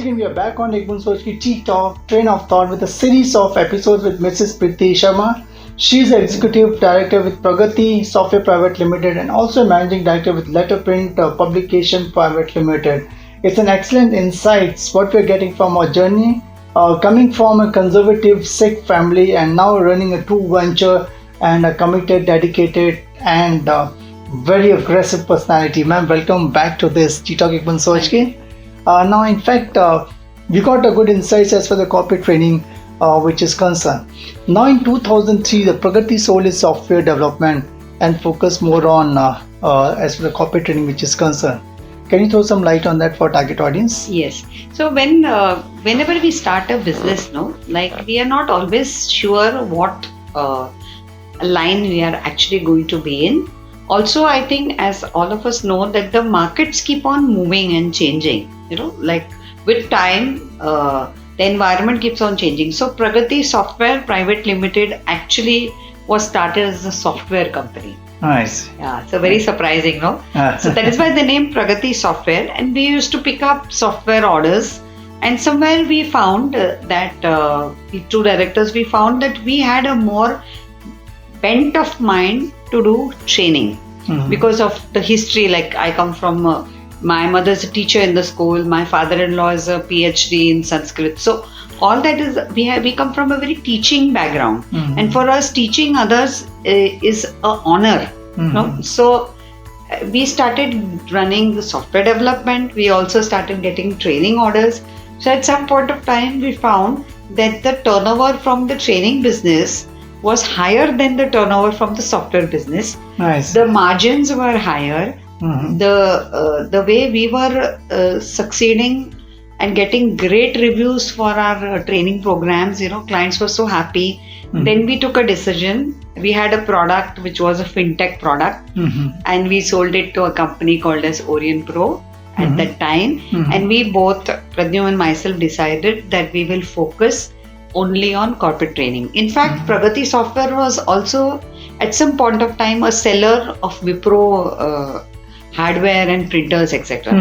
once again we are back on Boond Soch ki Tea Talk, Train of Thought with a series of episodes with Mrs. Preeti Sharma. She is the Executive Director with Pragati Software Private Limited and also Managing Director with Letterprint Publication Private Limited. It's an excellent insights what we're getting from our journey, coming from a conservative Sikh family and now running a true venture and a committed, dedicated and very aggressive personality. Ma'am, welcome back to this Tea Talk Boond Soch ki. Now, in fact, we got a good insights as for the corporate training which is concerned. Now, in 2003, the Pragati sold its software development and focused more on as for the corporate training which is concerned. Can you throw some light on that for target audience? Yes. So whenever we start a business, we are not always sure what line we are actually going to be in. Also, I think as all of us know that the markets keep on moving and changing, with time, the environment keeps on changing. So Pragati Software Private Limited actually was started as a software company. Nice. Yeah, so very surprising, no? So that is why the name Pragati Software, and we used to pick up software orders. And somewhere we found that the two directors, we found that we had a more bent of mind to do training because of the history. Like I come from, my mother's a teacher in the school, my father-in-law is a PhD in Sanskrit. So all that is, we come from a very teaching background, and for us teaching others is an honor. So we started running the software development. We also started getting training orders. So at some point of time we found that the turnover from the training business was higher than the turnover from the software business. Nice. The margins were higher. The way we were succeeding and getting great reviews for our training programs, clients were so happy. Then we took a decision. We had a product which was a fintech product, and we sold it to a company called as Orient Pro at that time. And we both, Pradyum and myself, decided that we will focus only on corporate training. In fact, Pragati Software was also at some point of time a seller of Wipro hardware and printers, etc.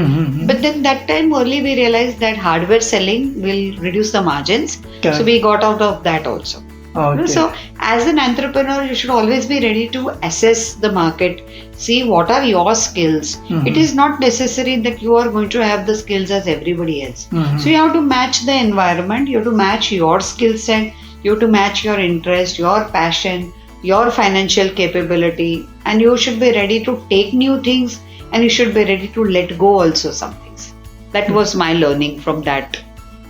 But then that time only we realized that hardware selling will reduce the margins. So we got out of that also. Okay. So as an entrepreneur, you should always be ready to assess the market, see what are your skills. It is not necessary that you are going to have the skills as everybody else. So you have to match the environment, you have to match your skill set, you have to match your interest, your passion, your financial capability, and you should be ready to take new things, and you should be ready to let go also some things. That was my learning from that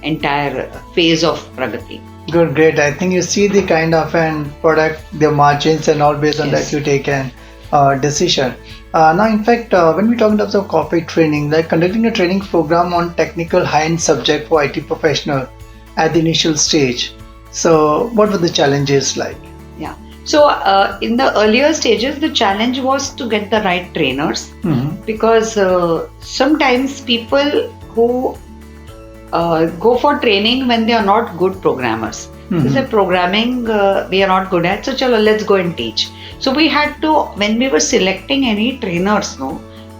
entire phase of Pragati. Good, great. I think you see the kind of an product, the margins and all based on that you take an decision. Now, in fact, when we talk in terms of corporate training, like conducting a training program on technical high-end subject for IT professional at the initial stage. So, what were the challenges like? Yeah. So, in the earlier stages, the challenge was to get the right trainers because sometimes people who go for training when they are not good programmers. They say programming we are not good at, so chalo, let's go and teach. So we had to, when we were selecting any trainers,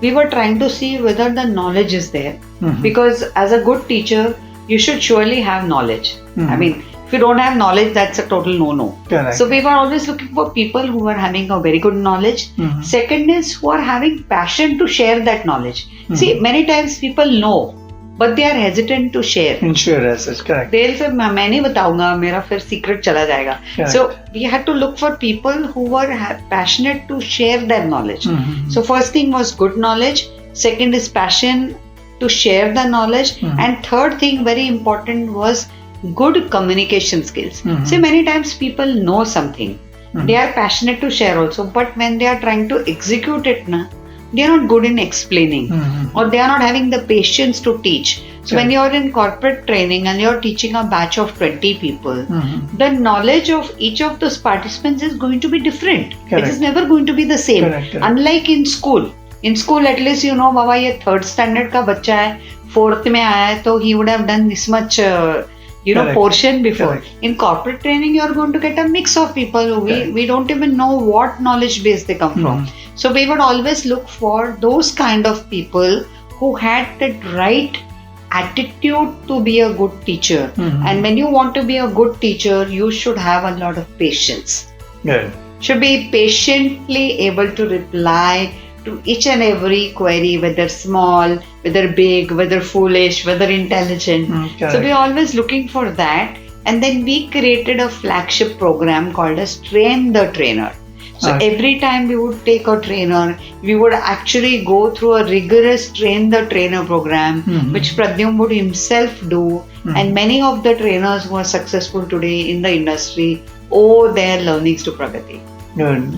we were trying to see whether the knowledge is there. Because as a good teacher, you should surely have knowledge. I mean, if you don't have knowledge, that's a total no-no. Correct. So we were always looking for people who are having a very good knowledge. Second is who are having passion to share that knowledge. See, many times people know, but they are hesitant to share. Ensure as such, correct. They'll say, मैं नहीं बताऊंगा, मेरा फिर secret चला जाएगा. So we had to look for people who were passionate to share their knowledge. So first thing was good knowledge. Second is passion to share the knowledge. And third thing, very important, was good communication skills. See, many times people know something. They are passionate to share also, but when they are trying to execute it, they are not good in explaining or they are not having the patience to teach. So when you are in corporate training and you are teaching a batch of 20 people, the knowledge of each of those participants is going to be different. It is never going to be the same. Unlike in school. In school, at least you know, Baba, ye third standard ka bachcha hai, fourth mein aaya hai, so he would have done this much portion before. In corporate training, you are going to get a mix of people. We don't even know what knowledge base they come from. So we would always look for those kind of people who had the right attitude to be a good teacher. And when you want to be a good teacher, you should have a lot of patience. Good. Should be patiently able to reply to each and every query, whether small, whether big, whether foolish, whether intelligent. So we're always looking for that. And then we created a flagship program called as Train the Trainer. So every time we would take a trainer, we would actually go through a rigorous Train the Trainer program, which Pradyum would himself do. And many of the trainers who are successful today in the industry owe their learnings to Pragati.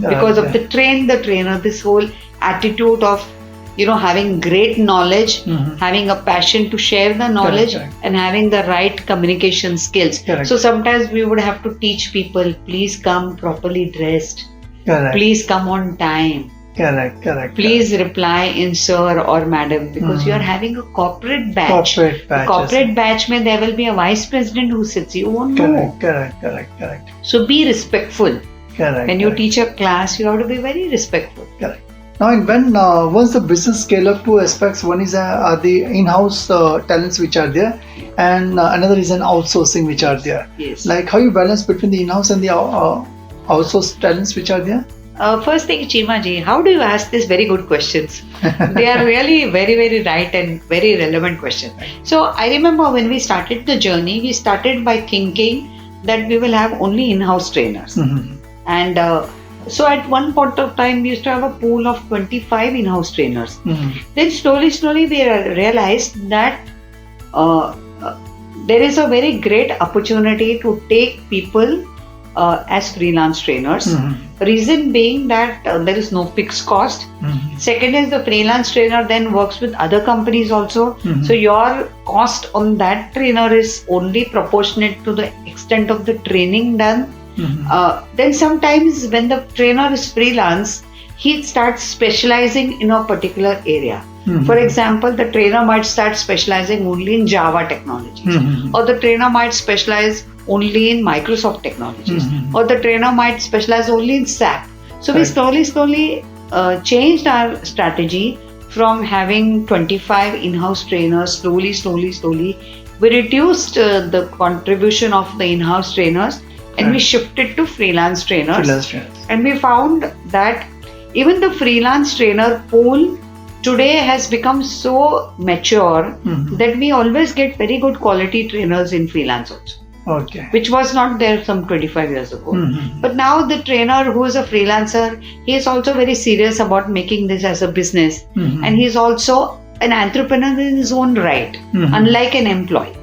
Because of the Train the Trainer, this whole attitude of having great knowledge, having a passion to share the knowledge, and having the right communication skills. So sometimes we would have to teach people, please come properly dressed. Please come on time. Please reply in sir or madam, because you are having a corporate batch. Corporate batch mein there will be a vice president who sits. You won't know. Correct. So be respectful. When you teach a class, you have to be very respectful. Now, when once the business scale up, two aspects. One is the in-house talents which are there, and another is an outsourcing which are there. Yes. Like how you balance between the in-house and the outsourced talents which are there? First thing, Chima ji, how do you ask these very good questions? They are really very, very right and very relevant questions. So I remember when we started the journey, we started by thinking that we will have only in-house trainers. And so at one point of time, we used to have a pool of 25 in-house trainers. Then slowly we realized that there is a very great opportunity to take people as freelance trainers. Reason being that there is no fixed cost. Second is the freelance trainer then works with other companies also. So your cost on that trainer is only proportionate to the extent of the training done. Then sometimes when the trainer is freelance, he starts specializing in a particular area. For example, the trainer might start specializing only in Java technologies, or the trainer might specialize only in Microsoft technologies, or the trainer might specialize only in SAP. So we slowly changed our strategy from having 25 in-house trainers. Slowly we reduced the contribution of the in-house trainers, and we shifted to freelance trainers. And we found that even the freelance trainer pool today has become so mature that we always get very good quality trainers in freelance also. Which was not there some 25 years ago. But now the trainer who is a freelancer, he is also very serious about making this as a business. And he is also an entrepreneur in his own right, unlike an employee.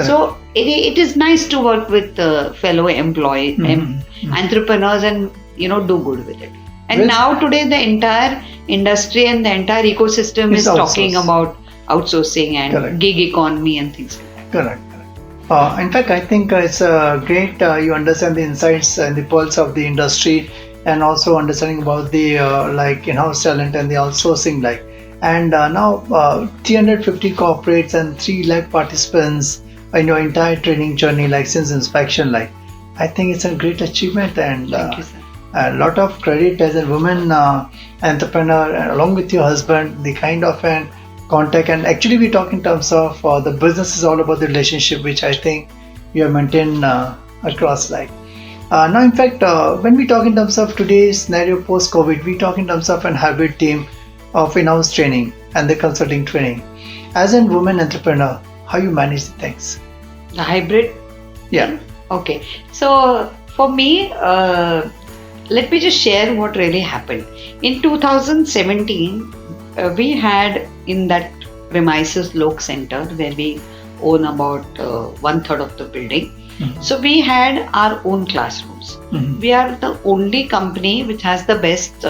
So it is nice to work with fellow entrepreneurs and do good with it. And now today the entire industry and the entire ecosystem is talking about outsourcing and gig economy and things like that. In fact, I think it's great you understand the insights and the pulse of the industry, and also understanding about the in-house talent and the outsourcing And now 350 corporates and 3 lakh participants in your entire training journey, since inspection, I think it's a great achievement, and Thank you, sir. A lot of credit as a woman entrepreneur, along with your husband, the kind of an contact. And actually we talk in terms of the business is all about the relationship, which I think you have maintained across now in fact when we talk in terms of today's scenario post-COVID, we talk in terms of an hybrid team of in-house training and the consulting training. As a woman entrepreneur, how you manage the things? The hybrid? Yeah. Okay. So for me, let me just share what really happened. In 2017, we had in that premises Lok Center, where we own about 1/3 of the building. So we had our own classrooms. We are the only company which has the best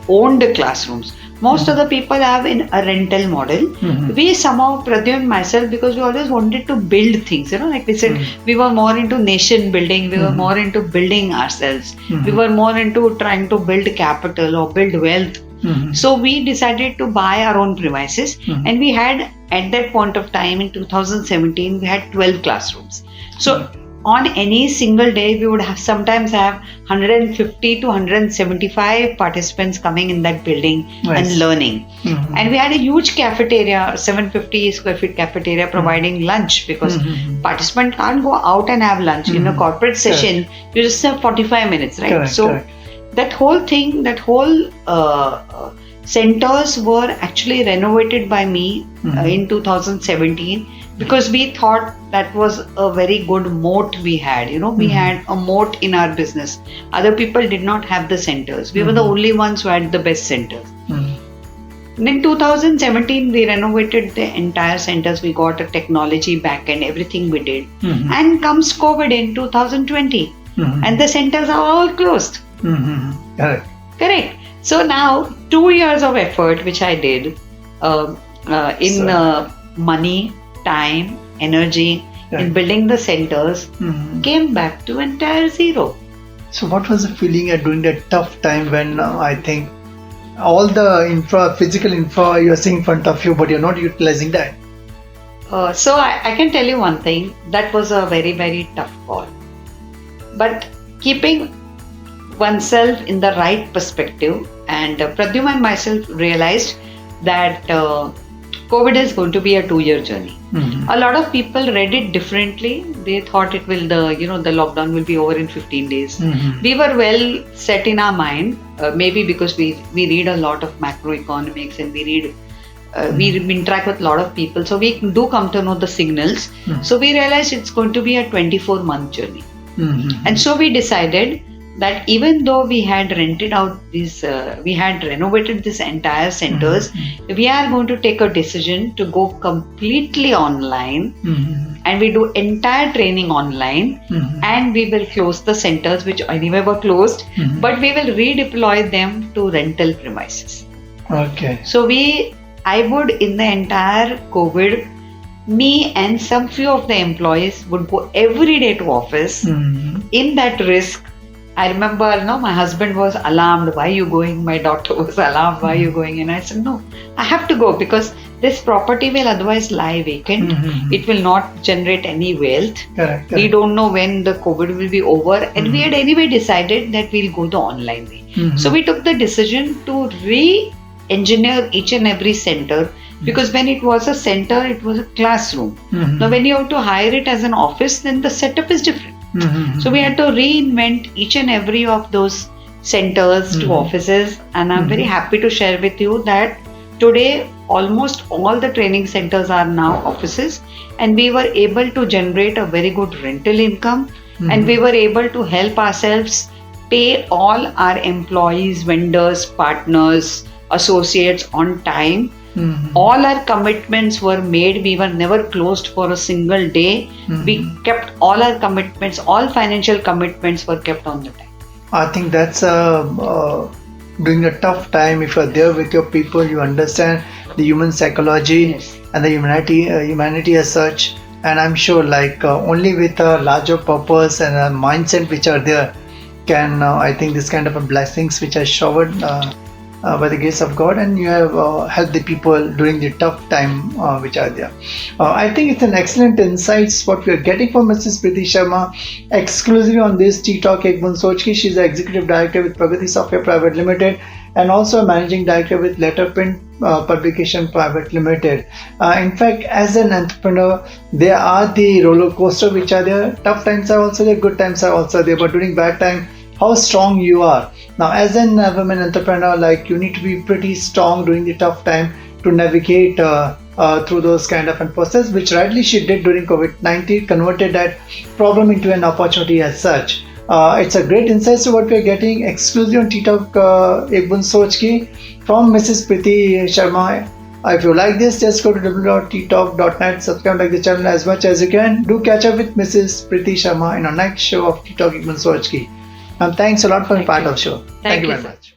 owned classrooms. Most of the people have in a rental model. We somehow, Pradyum and myself, because we always wanted to build things, like we said, we were more into nation building, we were more into building ourselves, we were more into trying to build capital or build wealth. So we decided to buy our own premises, and we had, at that point of time in 2017, we had 12 classrooms. So on any single day, we would have sometimes have 150 to 175 participants coming in that building and learning. And we had a huge cafeteria, 750 square feet cafeteria, providing lunch, because participant can't go out and have lunch. In a corporate session, you just have 45 minutes, right? That whole thing, that whole centers were actually renovated by me in 2017, because we thought that was a very good moat we had. We had a moat in our business. Other people did not have the centers. We were the only ones who had the best centers. And in 2017, we renovated the entire centers. We got a technology back end, everything we did. And comes COVID in 2020. And the centers are all closed. Correct. So now 2 years of effort, which I did in money, time, energy, in building the centers, came back to entire zero. So what was the feeling during that tough time when I think all the physical infra you are seeing in front of you, but you're not utilizing that? So I can tell you one thing, that was a very, very tough call. But keeping oneself in the right perspective, and Pradyum and myself realized that COVID is going to be a 2-year journey. A lot of people read it differently. They thought it will, the lockdown will be over in 15 days. We were well set in our mind, maybe because we read a lot of macroeconomics, and we interact with a lot of people, so we do come to know the signals. So we realized it's going to be a 24-month journey. And so we decided that even though we had rented out these, we had renovated this entire centers, we are going to take a decision to go completely online, and we do entire training online, and we will close the centers which anyway were closed, but we will redeploy them to rental premises. So I would, in the entire COVID, me and some few of the employees would go every day to office. In that risk, I remember, my husband was alarmed. Why are you going? My daughter was alarmed. Why are you going? And I said, no, I have to go, because this property will otherwise lie vacant. It will not generate any wealth. We don't know when the COVID will be over. And we had anyway decided that we'll go the online way. So we took the decision to re-engineer each and every center, because when it was a center, it was a classroom. Now when you have to hire it as an office, then the setup is different. So we had to reinvent each and every of those centers to offices, and I'm very happy to share with you that today almost all the training centers are now offices, and we were able to generate a very good rental income, and we were able to help ourselves pay all our employees, vendors, partners, associates on time. All our commitments were made. We were never closed for a single day. We kept all our commitments, all financial commitments were kept on the time. I think that's during a tough time. If you're there with your people, you understand the human psychology and the humanity as such. And I'm sure only with a larger purpose and a mindset which are there can, I think, this kind of blessings which are showered by the grace of God, and you have helped the people during the tough time which are there. I think it's an excellent insights what we are getting from Mrs. Preeti Sharma exclusively on this Tea Talk Ek Boond Soch Ki. She's the Executive Director with Pragati Software Private Limited, and also a Managing Director with Letterprint Publication Private Limited. In fact, as an entrepreneur, there are the roller coaster which are there. Tough times are also there, good times are also there, but during bad time, how strong you are. Now, as an women entrepreneur, you need to be pretty strong during the tough time to navigate through those kind of process, which rightly she did during COVID-19, converted that problem into an opportunity as such. It's a great insight to what we are getting exclusively on Tea Talk Ek Boond Soch Ki from Mrs. Preeti Sharma. If you like this, just go to www.teatalk.net, subscribe the channel as much as you can. Do catch up with Mrs. Preeti Sharma in our next show of Tea Talk Ek Boond Soch Ki. Thanks a lot for being part of the show. Thank you very sir. much.